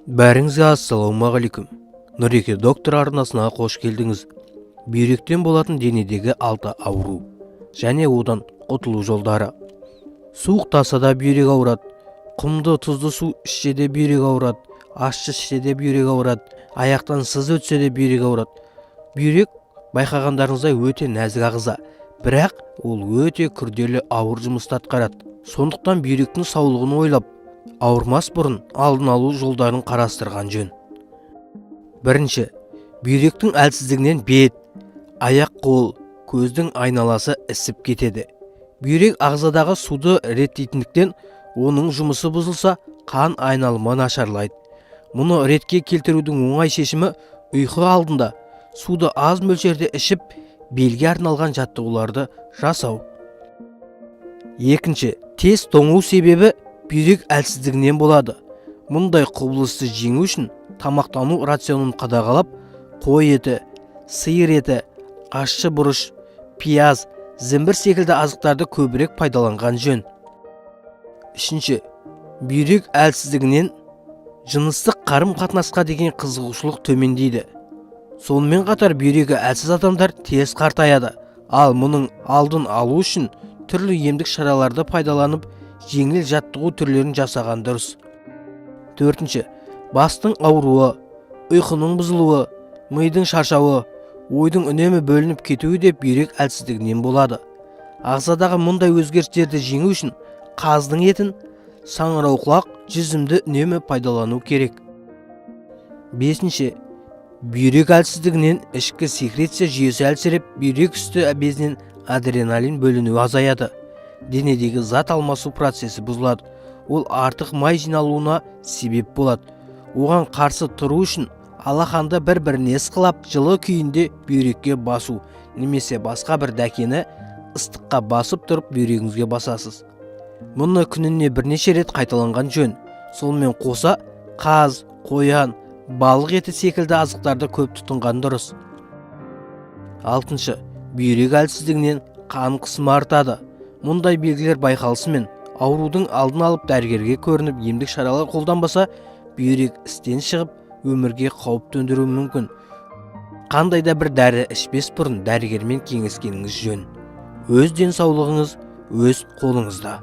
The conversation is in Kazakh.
Бәріңізге ассалаумағалейкум. Нұреке доктор арнасына қош келдіңіз. Бүйректен болатын денедегі 6 ауру және одан құтылу жолдары. Суық тасада бүйрек ауырады, құмды тұзды су ішсе де бүйрек ауырады, ащы ішсе де бүйрек ауырады, аяқтан сыз өтсе де бүйрек ауырады. Бүйрек байқағандарыңыздай өте нәзік ағза, бірақ ол өте күрделі ауыр жұмысты атқарады. Сондықтан бүйректің саулығын ойлап, ауырмас бұрын алдын алу жолдарын қарастырған жөн. Бірінші, бүйректің әлсіздігінен бет, аяқ, қол, көздің айналасы ісіп кетеді. Бүйрек ағзадағы суды реттейтіндіктен оның жұмысы бұзылса, қан айналымы нашарлайды. Мұны ретке келтірудің оңай шешімі ұйқы алдында суды аз мөлшерде ішіп, белге арналған жаттығуларды жасау. Екінші, тез тоңу себебі бүйрек әлсіздігінен болады. Мұндай құбылысты жеңу үшін тамақтану рационын қадағалап, қой еті, сиыр еті, ащы бұрыш, пияз, зімбір секілді азықтарды көбірек пайдаланған жөн. Үшінші, бүйрек әлсіздігінен жыныстық қарым-қатынасқа деген қызығушылық төмендейді. Сонымен қатар бүйрегі әлсіз адамдар тез қартаяды, ал мұның алдын алу үшін түрлі емдік шараларды пайдаланып, жеңіл жаттығу түрлерін жасаған дұрыс. Төртінші, бастың ауруы, ұйқының бұзылуы, мидың шаршауы, ойдың үнемі бөлініп кетуі де бүйрек әлсіздігінен болады. Ағзадағы мұндай өзгерістерді жеңу үшін қаздың етін, саңырауқұлақ, жүзімді үнемі пайдалану керек. Бесінші, бүйрек әлсіздігінен ішкі секреция жүйесі әлсіреп, бүйрек үсті безінен адреналин бөлінуі азаяды. Денедегі зат алмасу процесі бұзылады. Ол артық май жиналуына себеп болады. Оған қарсы тұру үшін алақанды бір-біріне ысқылап, жылы күйінде бүйрекке басу, немесе басқа бір дәкені ыстыққа басып тұрып бүйрегіңізге басасыз. Мұны күніне бірнеше рет қайталанған жөн. Сонымен қоса қаз, қоян, балық еті секілді азықтарды көп тұтынған дұрыс. Алтыншы, бүйрек әлсіздігінен қан қысымы артады. Мұндай белгілер байқалысымен аурудың алдын алып дәрігерге көрініп емдік шаралар қолданбаса, бүйрек істен шығып, өмірге қауіп төндіруі мүмкін. Қандай да бір дәрі ішпес бұрын дәрігермен кеңескеніңіз жөн. Өз денсаулығыңыз өз қолыңызда.